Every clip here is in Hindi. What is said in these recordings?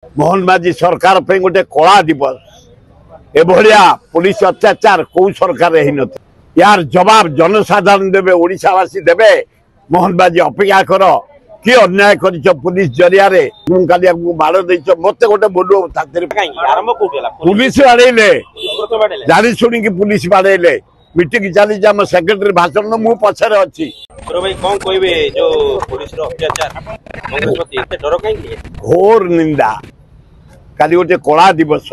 मोहन माझी सरकार पे गोटे कला दिवस एभलिया पुलिस अत्याचार कौ सरकार यार जवाब जनसाधारण देवे ओडिशावासी देवे। मोहन बाजी अपेक्षा कर कि अन्याय कर पुलिस जरिया बाड़ दे मत गोटे बोलो पुलिस बाड़े जानी शुणी पुलिस बाड़े मीटिंग चली आम सेक्रेटरी भाषण मु पछरे अच्छी घोर निंदा काली गोटे कला दिवस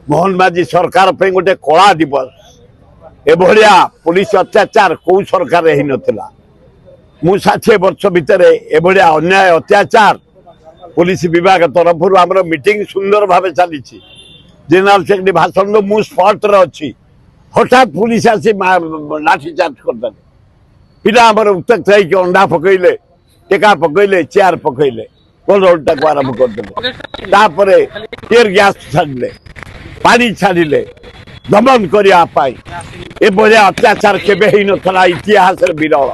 मोहन माझी सरकार पे गोटे कला दिवस एभलिया पुलिस अत्याचार कौ सरकार नथिला। मु 60 वर्ष भितर एभलिया अन्याय अत्याचार पुलिस विभाग तरफ आमर मीटिंग सुंदर भाव चली जनरल सेक्रेटरी भाषण मु स्पॉट रे अच्छी हठात पुलिस आसी लाठी चार्ज करदे पिला आमर उत्तक्त होइके अंडा पकईले टेका पकईले चेयर पकईले कोलटा को आरंभ करदे तापरे टीयर गैस छाड़ले पानी छाड़िले दमन करने अत्याचार केबे ही नथला इतिहास विरल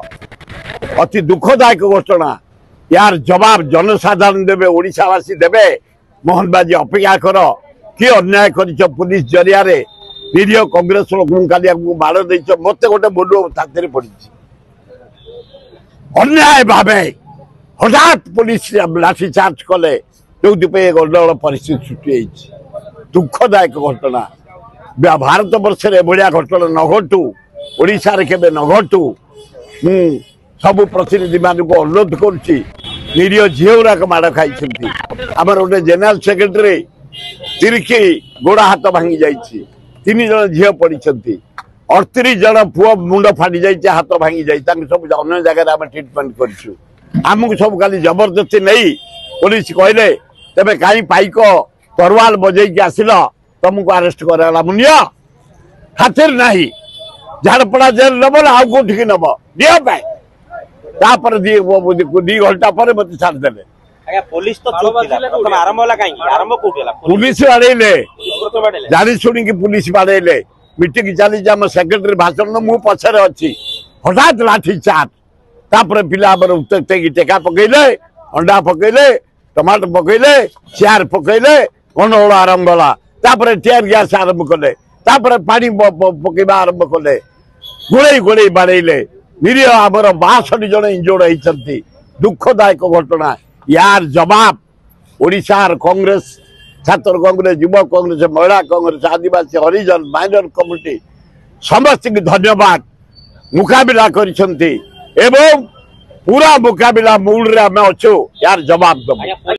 अति दुखदायक घटना यार जवाब जनसाधारण देवे ओडिशावासी देवे। मोहन बाजी अपेक्षा कर कि अन्याय कर पुलिस जरिया निरीह कांग्रेस लोक बाड़ दे मत गोटे बोलो ताकि पड़ी अन्याय भावे हठात पुलिस लाठी चार्ज कले जो गंडगोल परिस्थिति सृष्टि दुखदायक घटना भारत वर्ष एभलिया घटना न घटू ओडिशा रे केबे न घटू मु सबु प्रतिनिधि मान को अनुरोध करुच्ची निरीह झील माड़ खाई आमर गोटे जनरल सेक्रेटरी तिरकी गोड़ा हाथ भांगी जाइए 3 जन झील पड़ी 38 जन पुओ मुंड फाटी जाइए हाथ भांगी जाइए सब अन्य जगह आम ट्रिटमेंट करूँ आमको सब खाली जबरदस्ती नहीं पुलिस कहले तेरे कहीं पाइक तरवाल बजेक आसिल तुमको अरेस्ट कराला मुनिया खातिर नहीं झाड़पड़ा जेल नब ना कौटिक नब दिपर 2 घंटा पर मत छाड़दे पुलिस बाड़े जानी शुणी पुलिस बाड़े मीटिंग चली आम सेक्रेटरी भाषण मु पछरे अच्छी हठात लाठी चार्ज तापर पिला उत्तक्त टेका पकईले अंडा पकईले टमाटर पकईले चेयर पकईले गंडगोल आरंभ गला तापर टीयर गैस आरंभ कले तापर पानी पकईबा आरंभ कले गोड़े गोड़े बाड़े निरीह आमर 62 जन इंजोर्ड होती दुखदायक घटना यार जवाब ओडिशार कांग्रेस छात्र कांग्रेस युवा कांग्रेस महिला कांग्रेस आदिवासी हरिजन माइनर कम्युनिटी समस्त धन्यवाद मुकाबिला करिसेंती एवं पूरा मुकाबिला मूल रे आम अच्छु यार जवाब दबु।